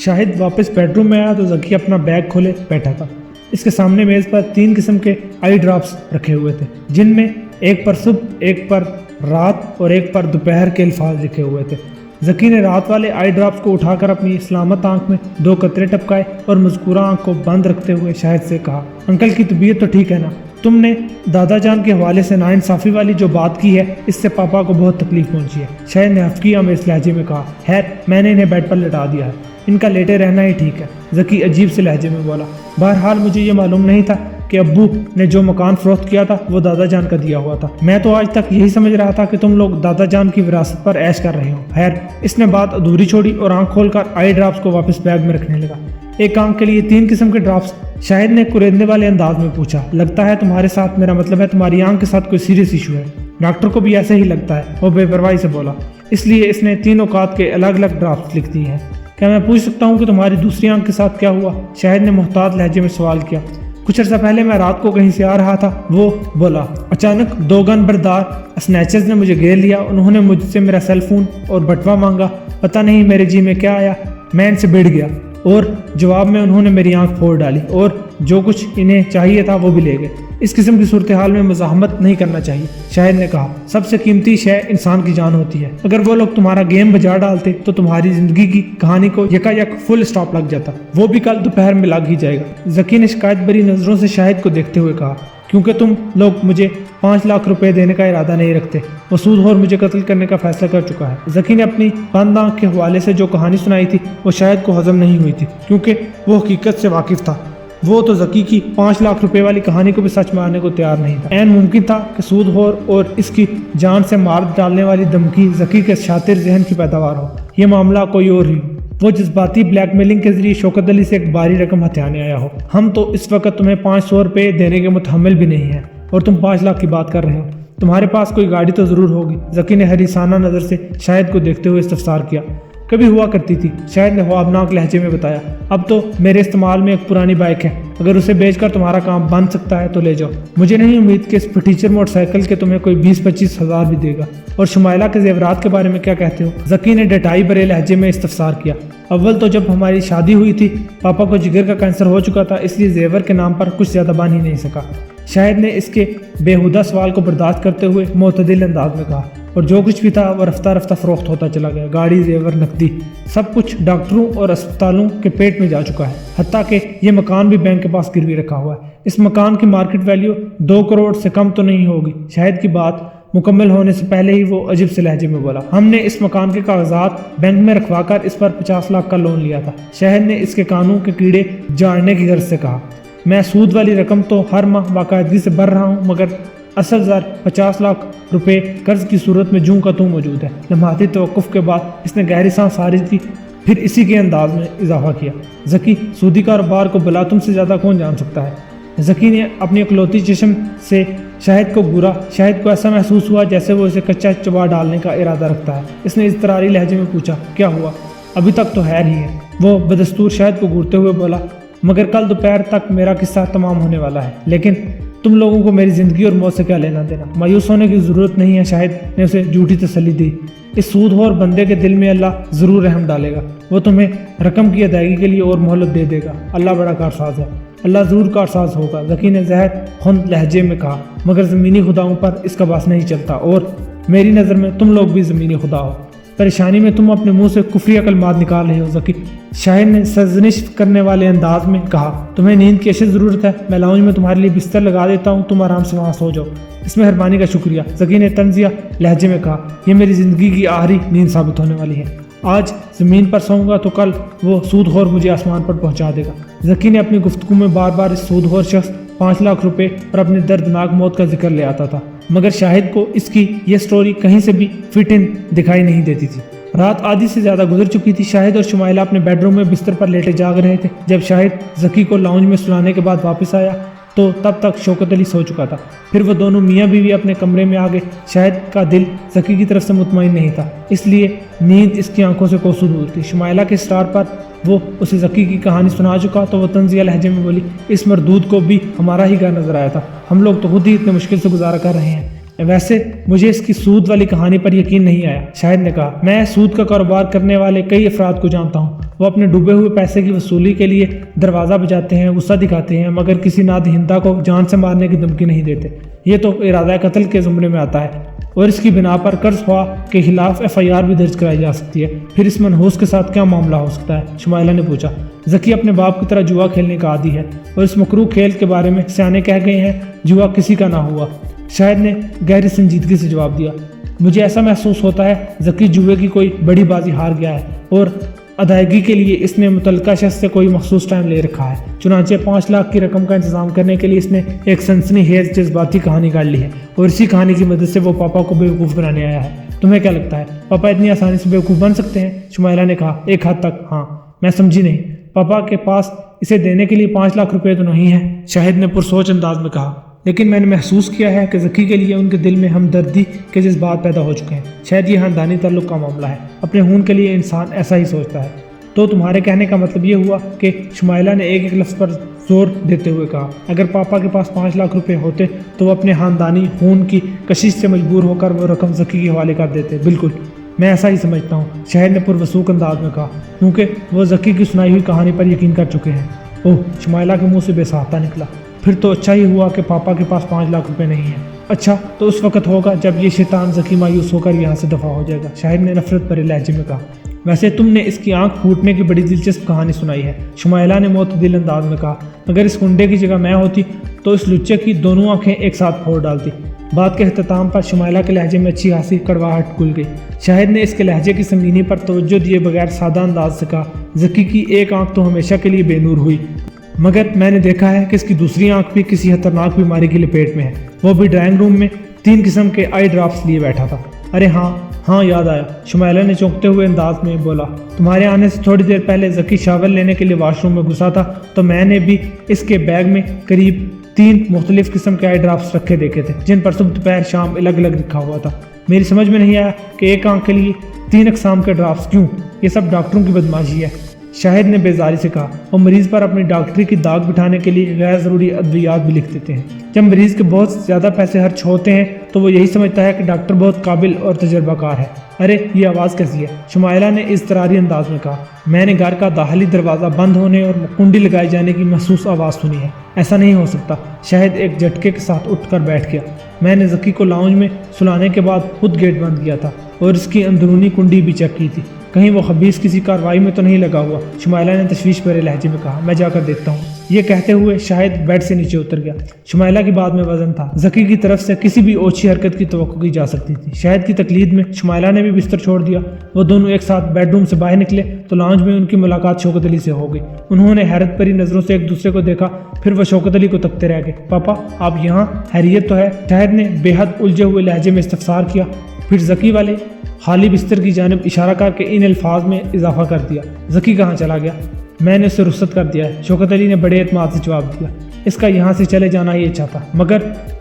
شاہد واپس bed room میں آیا تو ذکی اپنا بیگ کھولے بیٹھا تھا۔ اس کے سامنے میز پر 3 قسم کے آئی ڈراپس رکھے ہوئے تھے، جن میں ایک پر صبح، ایک پر رات اور ایک پر دوپہر کے الفاظ لکھے ہوئے تھے۔ ذکی نے رات والے آئی ڈراپس کو اٹھا کر اپنی سلامت آنکھ میں 2 قطرے ٹپکائے اور مذکورہ آنکھ کو بند رکھتے ہوئے شاہد سے کہا، انکل کی طبیعت تو ٹھیک ہے نا؟ تم نے دادا جان کے حوالے سے ناانصافی والی جو بات کی ہے، اس سے پاپا کو بہت تکلیف پہنچی ہے۔ شاہد نے ہفکیہ میں اس لہجے میں کہا، خیر میں نے انہیں بیڈ پر لٹا دیا ہے، ان کا لیٹے رہنا ہی ٹھیک ہے۔ ذکی عجیب سے لہجے میں بولا، بہرحال مجھے یہ معلوم نہیں تھا کہ ابو نے جو مکان فروخت کیا تھا وہ دادا جان کا دیا ہوا تھا۔ میں تو آج تک یہی سمجھ رہا تھا کہ تم لوگ دادا جان کی وراثت پر عیش کر رہے ہو۔ خیر، اس نے بات ادھوری چھوڑی اور آنکھ کھول کر آئی ڈراپس کو واپس بیگ میں رکھنے لگا۔ ایک آنکھ کے لیے 3 قسم کے ڈراپس؟ شاہد نے کریدنے والے انداز میں پوچھا۔ لگتا ہے تمہارے ساتھ، میرا مطلب ہے تمہاری آنکھ کے ساتھ کوئی سیریس ایشو ہے۔ ڈاکٹر کو بھی ایسے ہی لگتا ہے، وہ بے پرواہی سے بولا۔ اس لیے اس نے 3 اوقات کے الگ الگ ڈراپس لکھ دیے ہیں۔ کیا میں پوچھ سکتا ہوں کہ تمہاری دوسری آنکھ کے ساتھ کیا ہوا؟ شاہد نے محتاط لہجے میں سوال کیا۔ کچھ عرصہ پہلے میں رات کو کہیں سے آ رہا تھا، وہ بولا۔ اچانک 2 گن بردار اسنیچرز نے مجھے گھیر لیا۔ انہوں نے مجھ سے میرا سیل فون اور بٹوا مانگا۔ پتہ نہیں میرے جی میں کیا آیا، میں ان سے بھڑ گیا اور جواب میں انہوں نے میری آنکھ پھوڑ ڈالی اور جو کچھ انہیں چاہیے تھا وہ بھی لے گئے۔ اس قسم کی صورتحال میں مزاحمت نہیں کرنا چاہیے، شاہد نے کہا۔ سب سے قیمتی شے انسان کی جان ہوتی ہے۔ اگر وہ لوگ تمہارا گیم بجا ڈالتے تو تمہاری زندگی کی کہانی کو یکایک فل سٹاپ لگ جاتا، وہ بھی کل دوپہر میں لگ ہی جائے گا۔ ذکی نے شکایت بری نظروں سے شاہد کو دیکھتے ہوئے کہا، کیونکہ تم لوگ مجھے 5 لاکھ روپے دینے کا ارادہ نہیں رکھتے، مسعود اور مجھے قتل کرنے کا فیصلہ کر چکا ہے۔ ذکی نے اپنی بند آنکھ کے حوالے سے جو کہانی سنائی تھی وہ شاہد کو ہضم نہیں ہوئی تھی، کیونکہ وہ حقیقت سے واقف تھا۔ وہ تو ذکی کی 5 لاکھ روپے والی کہانی کو بھی سچ ماننے کو تیار نہیں تھا۔ عین ممکن تھا کہ سود خور اور اس کی جان سے مار ڈالنے والی دھمکی ذکی کے شاطر ذہن کی پیداوار ہو، یہ معاملہ کوئی اور ہی ہو۔ وہ جذباتی بلیک میلنگ کے ذریعے شوکت علی سے ایک باری رقم ہتھیانے آیا ہو۔ ہم تو اس وقت تمہیں 500 روپے دینے کے متحمل بھی نہیں ہیں اور تم 5 لاکھ کی بات کر رہے ہو۔ تمہارے پاس کوئی گاڑی تو ضرور ہوگی؟ ذکی نے حریصانہ نظر سے شاہد کو دیکھتے ہوئے استفسار کیا۔ کبھی ہوا کرتی تھی، شاہد نے خوابناک لہجے میں بتایا۔ اب تو میرے استعمال میں ایک پرانی بائک ہے، اگر اسے بیچ کر تمہارا کام بن سکتا ہے تو لے جاؤ۔ مجھے نہیں امید کہ اس فٹیچر موٹر سائیکل کے تمہیں کوئی 20-25 ہزار بھی دے گا۔ اور شمائلہ کے زیورات کے بارے میں کیا کہتے ہو؟ ذکی نے ڈٹائی بھرے لہجے میں استفسار کیا۔ اول تو جب ہماری شادی ہوئی تھی پاپا کو جگر کا کینسر ہو چکا تھا، اس لیے زیور کے نام پر کچھ زیادہ بن ہی نہیں سکا۔ شاہد نے اس کے بےہودہ سوال کو برداشت کرتے ہوئے معتدل انداز میں کہا، اور جو کچھ بھی تھا وہ رفتہ رفتہ فروخت ہوتا چلا گیا، گاڑی، زیور، نقدی، سب کچھ ڈاکٹروں اور اسپتالوں کے پیٹ میں جا چکا ہے، حتیٰ کہ یہ مکان بھی بینک کے پاس گروی رکھا ہوا ہے۔ اس مکان کی مارکیٹ ویلیو 2 کروڑ سے کم تو نہیں ہوگی۔ شاہد کی بات مکمل ہونے سے پہلے ہی وہ عجیب سے لہجے میں بولا، ہم نے اس مکان کے کاغذات بینک میں رکھوا کر اس پر 50 لاکھ کا لون لیا تھا۔ شاہد نے اس کے کانوں کے کیڑے جاڑنے کی غرض سے کہا، میں سود والی رقم تو ہر ماہ باقاعدگی سے بھر رہا ہوں، مگر اصل زر 50 لاکھ روپے قرض کی صورت میں جوں کا توں موجود ہے۔ لمحاتی توقف کے بعد اس نے گہری سانس خارج کی، پھر اسی کے انداز میں اضافہ کیا، ذکی سودی کاروبار کو بلا تم سے زیادہ کون جان سکتا ہے؟ ذکی نے اپنی اکلوتی چشم سے شاہد کو گورا۔ شاہد کو ایسا محسوس ہوا جیسے وہ اسے کچا چبا ڈالنے کا ارادہ رکھتا ہے۔ اس نے اضطراری لہجے میں پوچھا، کیا ہوا؟ ابھی تک تو خیر ہی ہے، وہ بدستور شاہد کو گورتے ہوئے بولا، مگر کل دوپہر تک میرا قصہ تمام ہونے والا ہے، لیکن تم لوگوں کو میری زندگی اور موت سے کیا لینا دینا؟ مایوس ہونے کی ضرورت نہیں ہے، شاہد نے اسے جھوٹی تسلی دی۔ اس سود خور بندے کے دل میں اللہ ضرور رحم ڈالے گا، وہ تمہیں رقم کی ادائیگی کے لیے اور مہلت دے دے گا۔ اللہ بڑا کارساز ہے، اللہ ضرور کارساز ہوگا، ذکی نے زہر خند لہجے میں کہا، مگر زمینی خداؤں پر اس کا باس نہیں چلتا، اور میری نظر میں تم لوگ بھی زمینی خدا ہو۔ پریشانی میں تم اپنے منہ سے کفری کلمات نکال رہے ہو ذکی، شاہد نے سرزنش کرنے والے انداز میں کہا۔ تمہیں نیند کی اشد ضرورت ہے، میں لاؤنج میں تمہارے لیے بستر لگا دیتا ہوں، تم آرام سے وہاں سو جاؤ۔ اس مہربانی کا شکریہ، ذکی نے طنزیہ لہجے میں کہا، یہ میری زندگی کی آخری نیند ثابت ہونے والی ہے، آج زمین پر سوؤں گا تو کل وہ سود خور مجھے آسمان پر پہنچا دے گا۔ ذکی نے اپنی گفتگو میں بار بار اس سود خور شخص 5 لاکھ روپے اور اپنی دردناک موت کا ذکر لے آتا تھا، مگر شاہد کو اس کی یہ سٹوری کہیں سے بھی فٹ ان دکھائی نہیں دیتی تھی۔ رات آدھی سے زیادہ گزر چکی تھی۔ شاہد اور شمائلہ اپنے بیڈ روم میں بستر پر لیٹے جاگ رہے تھے۔ جب شاہد ذکی کو لاؤنج میں سلانے کے بعد واپس آیا تو تب تک شوکت علی سو چکا تھا۔ پھر وہ دونوں میاں بیوی اپنے کمرے میں آ گئے۔ شاہد کا دل ذکی کی طرف سے مطمئن نہیں تھا، اس لیے نیند اس کی آنکھوں سے کوسوں دور تھی۔ شمائلہ کے اسٹار پر وہ اسے ذکی کی کہانی سنا چکا تو وہ طنزیہ لہجے میں بولی، اس مردود کو بھی ہمارا ہی گھر نظر آیا تھا، ہم لوگ تو خود ہی اتنے مشکل سے گزارا کر رہے ہیں، वैसे मुझे इसकी सूद वाली कहानी पर यकीन नहीं आया, शाहिद ने कहा। मैं सूद का कारोबार करने वाले कई अफराद को जानता हूँ। वो अपने डूबे हुए पैसे की वसूली के लिए दरवाज़ा बजाते हैं, गुस्सा दिखाते हैं, मगर किसी नादहिंदा को जान से मारने की धमकी नहीं देते। ये तो इरादा कत्ल के ज़ुमरे में आता है और इसकी बिना पर कर्ज ख्वाह के खिलाफ FIR भी दर्ज कराई जा सकती है। फिर इस मनहूस के साथ क्या मामला हो सकता है? शुमाइला ने पूछा। ज़की अपने बाप की तरह जुआ खेलने का आदी है और इस मकरूह खेल के बारे में सियाने कह गए हैं, जुआ किसी का ना हुआ। शाहिद ने गहरी संजीदगी से जवाब दिया। मुझे ऐसा महसूस होता है ज़की जुए की कोई बड़ी बाजी हार गया है और अदायगी के लिए इसने मुतल्लिका शख्स से कोई मखसूस टाइम ले रखा है। चुनांचे 5 लाख की रकम का इंतजाम करने के लिए इसने एक सनसनीखेज जज्बाती कहानी काट ली है और इसी कहानी की मदद से वो पापा को बेवकूफ़ बनाने आया है। तुम्हें क्या लगता है पापा इतनी आसानी से बेवकूफ़ बन सकते हैं? शुमाइला ने कहा। एक हद तक हाँ। मैं समझी नहीं। पापा के पास इसे देने के लिए 5 लाख रुपए तो नहीं है, शाहिद ने पुरसोच अंदाज में कहा। लेकिन मैंने महसूस किया है कि ज़की के लिए उनके दिल में हमदर्दी के जज्बात पैदा हो चुके हैं। शायद ये ख़ानदानी ताल्लुक़ का मामला है। अपने खून के लिए इंसान ऐसा ही सोचता है। तो तुम्हारे कहने का मतलब ये हुआ कि शुमाइला ने एक एक लफ्ज़ पर जोर देते हुए कहा, अगर पापा के पास 5 लाख रुपए होते तो वो अपने ख़ानदानी खून की कशिश से मजबूर होकर वो रकम ज़की के हवाले कर देते। बिल्कुल, मैं ऐसा ही समझता हूँ, शाहिद ने पुरवसूख अंदाज में कहा, क्योंकि वो ज़की की सुनाई हुई कहानी पर यकीन कर चुके हैं। ओह, शुमाइला के मुँह से बेसाख्ता निकला। फिर तो अच्छा ही हुआ कि पापा के पास 5 लाख रुपए नहीं है। अच्छा तो उस वक्त होगा जब ये शैतान ज़की मायूस होकर यहाँ से दफ़ा हो जाएगा, शाहिद ने नफरत भरे लहजे में कहा। वैसे तुमने इसकी आंख फूटने की बड़ी दिलचस्प कहानी सुनाई है, शुमाइला ने मोतदिल अंदाज में कहा। अगर इस गुंडे की जगह मैं होती तो इस लुच्चे की दोनों आंखें एक साथ फोड़ डालती। बात के अख्ताम पर शुमाइला के लहजे में अच्छी खासी कड़वाहट घुल गई। शाहिद ने इसके लहजे की संगीनी पर तवज्जो दिए बगैर सादा अंदाज से कहा, ज़की की एक आंख तो हमेशा के लिए बेनूर हुई, मगर मैंने देखा है कि इसकी दूसरी आंख भी किसी खतरनाक बीमारी की लपेट में है। वो भी ड्राइंग रूम में 3 किस्म के आई ड्रॉप्स लिए बैठा था। अरे हाँ याद आया, शुमाइला ने चौंकते हुए अंदाज में बोला। तुम्हारे आने से थोड़ी देर पहले ज़की शावर लेने के लिए वॉशरूम में घुसा था तो मैंने भी इसके बैग में करीब 3 मुख्तलिफ किस्म के आई ड्रॉप्स रखे देखे थे, जिन पर सुबह दोपहर शाम अलग अलग लिखा हुआ था। मेरी समझ में नहीं आया कि एक आंख के लिए 3 अक़साम के ड्रॉप्स क्यों? ये सब डॉक्टरों की बदमाशी है, शाहिद ने बेजारी से कहा। और मरीज़ पर अपनी डॉक्टरी की दाग बिठाने के लिए गैर ज़रूरी अद्वियात भी लिख देते हैं। जब मरीज़ के बहुत ज़्यादा पैसे खर्च होते हैं तो वो यही समझता है कि डॉक्टर बहुत काबिल और तजर्बाकार है। अरे ये आवाज़ कैसी है? शुमाइला ने इज़तरारी अंदाज में कहा। मैंने घर का दाखिली दरवाज़ा बंद होने और कुंडी लगाए जाने की महसूस आवाज़ सुनी है। ऐसा नहीं हो सकता। शाहिद एक झटके के साथ उठकर बैठ गया। मैंने ज़की को लाउंज में सुलाने के बाद खुद गेट बंद किया था और इसकी अंदरूनी कुंडी भी चेक की थी, कहीं वो खबीस किसी कार्रवाई में तो नहीं लगा हुआ। शुमाइला ने तशवीश भरे लहजे में कहा। मैं जाकर देखता हूँ। ये कहते हुए शाहिद बेड से नीचे उतर गया। शुमाइला की बात में वजन था। ज़की की तरफ से किसी भी ओछी हरकत की तवक्को की जा सकती थी। शाहिद की तकलीद में शुमाइला ने भी बिस्तर छोड़ दिया। वो दोनों एक साथ बेडरूम से बाहर निकले तो लाउंज में उनकी मुलाकात शौकत अली से हो गई। उन्होंने हैरत भरी नज़रों से एक दूसरे को देखा, फिर वह शौकत अली को तकते रह गए। पापा आप यहाँ, हैरियत तो है? शाहिद ने बेहद उलझे हुए लहजे में इस्तफसार किया। फिर ज़की वाले खाली बिस्तर की जानिब इशारा करके इन अल्फाज में इजाफा कर दिया, ज़की कहाँ चला गया? मैंने उसे रुखसत कर दिया है, शौकत अली ने बड़े एतमाद से जवाब दिया। इसका यहाँ से चले जाना ही अच्छा था,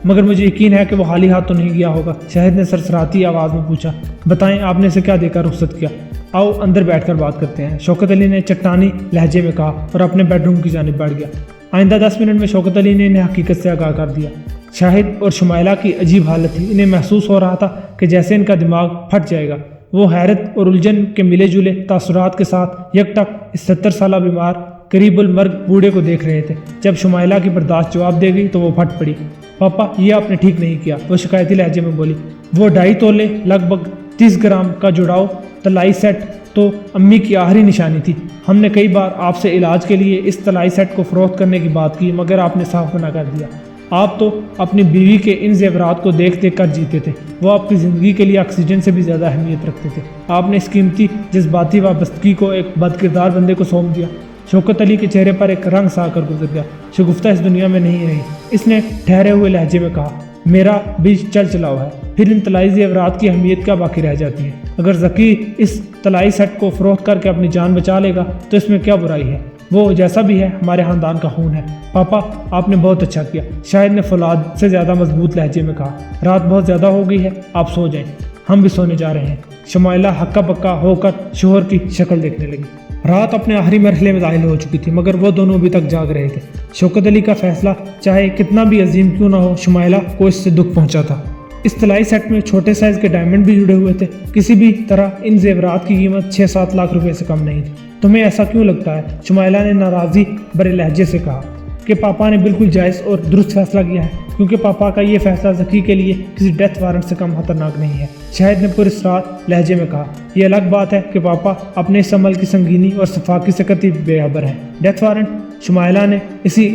मगर मुझे यकीन है कि वो खाली हाथ तो नहीं गया होगा। शाहिद ने सरसराती आवाज़ में पूछा। बताएं आपने इसे क्या देकर रुखसत किया? आओ अंदर बैठकर बात करते हैं, शौकत अली ने चट्टानी लहजे में कहा और अपने बेडरूम की जानिब बढ़ गया। आइंदा 10 मिनट में शौकत अली ने इन्हें हकीकत से आगाह कर दिया। शाहिद और शुमाइला की अजीब हालत थी। इन्हें महसूस हो रहा था कि जैसे इनका दिमाग फट जाएगा। वो हैरत और उलझन के मिले जुले तासुरात के साथ यकटक इस 70 साला बीमार करीबुल मर्ग बूढ़े को देख रहे थे। जब शुमाइला की बर्दाश्त जवाब दे गई तो वो फट पड़ी। पापा ये आपने ठीक नहीं किया, वो शिकायती लहजे में बोली। वो 2.5 तोले लगभग 30 ग्राम का जुड़ाव तलाई सेट तो अम्मी की आखिरी निशानी थी। हमने कई बार आपसे इलाज के लिए इस तलाई सेट को फ़रोख्त करने की बात की, मगर आपने साफ मना कर दिया। आप तो अपनी बीवी के इन ज़ेवरात को देख देख कर जीते थे। वो आपकी ज़िंदगी के लिए ऑक्सीजन से भी ज़्यादा अहमियत रखते थे। आपने इस कीमती जज्बाती वाबस्तगी को एक बदकिरदार बंदे को सौंप दिया। शौकत अली के चेहरे पर एक रंग सा आकर गुजर गया। शगुफ्ता इस दुनिया में नहीं रही, इसने ठहरे हुए लहजे में कहा। मेरा बीज चल चलाओ है, फिर इन तलाई ज़ेवरात की अहमियत क्या बाकी रह जाती है? अगर ज़की इस तलाई सेट को फ़रोख्त करके अपनी जान बचा लेगा तो इसमें क्या बुराई है? वो जैसा भी है हमारे ख़ानदान का खून है। पापा आपने बहुत अच्छा किया, शाहिद ने फौलाद से ज़्यादा मजबूत लहजे में कहा। रात बहुत ज़्यादा हो गई है, आप सो जाएं, हम भी सोने जा रहे हैं। शुमाइला हक्का बक्का होकर शोहर की शक्ल देखने लगी। रात अपने आखिरी मरहले में दाखिल हो चुकी थी, मगर वो दोनों अभी तक जाग रहे थे। शौकत अली का फैसला चाहे कितना भी अजीम क्यों ना हो, शुमाइला को इससे दुख पहुंचा था। इस तलाई सेट में छोटे साइज के डायमंड भी जुड़े हुए थे। किसी भी तरह इन जेवरात की कीमत 6-7 लाख रुपए से कम नहीं थी। तुम्हें ऐसा क्यों लगता है? शुमाइला ने नाराजी भरे लहजे से कहा कि पापा ने बिल्कुल जायज़ और दुरुस्त फैसला किया है, क्योंकि पापा का ये फैसला ज़की के लिए किसी डेथ वारंट से कम खतरनाक नहीं है। शाहिद ने पुरस्रार लहजे में कहा, यह अलग बात है कि पापा अपने इस अमल की संगीनी और सफाकी से कतई बेखबर है। Death warrant? शुमाइला ने इसी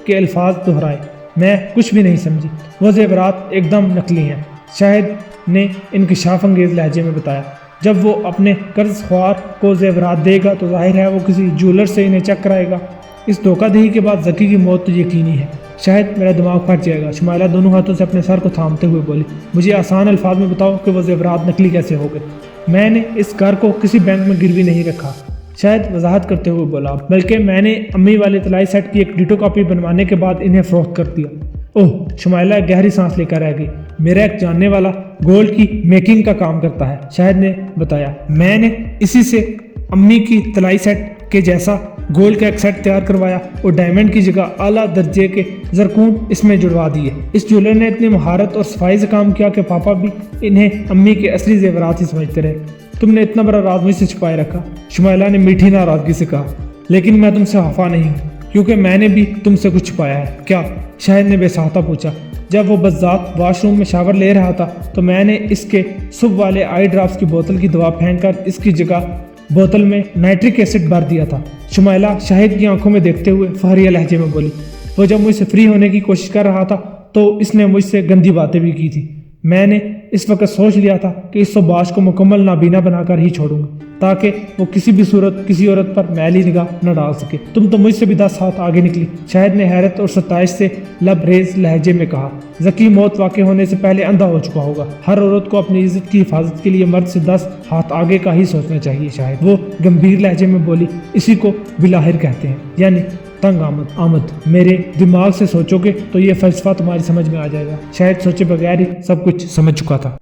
के अल्फाज दोहराए। मैं कुछ भी नहीं समझी। वो जेवरात एकदम नकली हैं, शाहिद ने इंकिशाफ अंगेज लहजे में बताया। जब वो अपने कर्ज ख्वार को जेवरात देगा तो जाहिर है वो किसी ज्वेलर से इन्हें चेक कराएगा। इस धोखाधड़ी के बाद ज़की की मौत तो यकीनी है। शायद मेरा दिमाग फट जाएगा। शुमाइला दोनों हाथों से अपने सर को थामते हुए बोली, मुझे आसान अल्फाज में बताओ कि वो जेवरात नकली कैसे हो गए। मैंने इस घर को किसी बैंक में गिरवी नहीं रखा, शायद वजाहत करते हुए बोला, बल्कि मैंने अम्मी वाले तलाई सेट की एक डिटो कॉपी बनवाने के बाद इन्हें फरोख्त कर दिया। ओह, शुमाइला गहरी सांस लेकर रह गई। मेरा एक जानने वाला गोल्ड की मेकिंग का काम करता है, शाहिद ने बताया। मैंने इसी से अम्मी की तलाई सेट के जैसा गोल्ड का एक सेट तैयार करवाया और डायमंड की जगह आला दर्जे के जरकून इसमें जुड़वा दिए। इस ज्वेलर ने इतनी महारत और सफाई से काम किया कि पापा भी इन्हें अम्मी के असली जेवरात ही समझते रहे। तुमने इतना बड़ा राज मुझसे छुपाए रखा, शुमाइला ने मीठी नाराजगी से कहा। लेकिन मैं तुमसे खफा नहीं हूँ, क्योंकि मैंने भी तुमसे कुछ छुपाया है। क्या? शाहिद ने बेसाहता पूछा। जब वो बज़ात वॉशरूम में शावर ले रहा था तो मैंने इसके सुबह वाले आई ड्रॉप्स की बोतल की दवा फेंककर इसकी जगह बोतल में नाइट्रिक एसिड भर दिया था। शुमाइला शाहिद की आंखों में देखते हुए फहरिया लहजे में बोली, वो जब मुझसे फ्री होने की कोशिश कर रहा था तो इसने मुझसे गंदी बातें भी की थी। मैंने इस वक्त सोच लिया था कि इस सोबाश को मुकम्मल नाबीना बनाकर ही छोड़ूंगा, ताकि वो किसी भी सूरत किसी औरत पर मैली निगाह न डाल सके। तुम तो मुझसे भी 10 हाथ आगे निकली, शाहिद ने हैरत और सताइश से लबरेज लहजे में कहा। ज़की मौत वाक़ होने से पहले अंधा हो चुका होगा। हर औरत को अपनी इज्जत की हिफाजत के लिए मर्द से 10 हाथ आगे का ही सोचना चाहिए। शायद वो गंभीर लहजे में बोली, इसी को बिलाहिर कहते हैं, यानी तंग आमद। मेरे दिमाग से सोचोगे तो ये फलसफा तुम्हारी समझ में आ जाएगा। शायद सोचे बगैर ही सब कुछ समझ चुका था।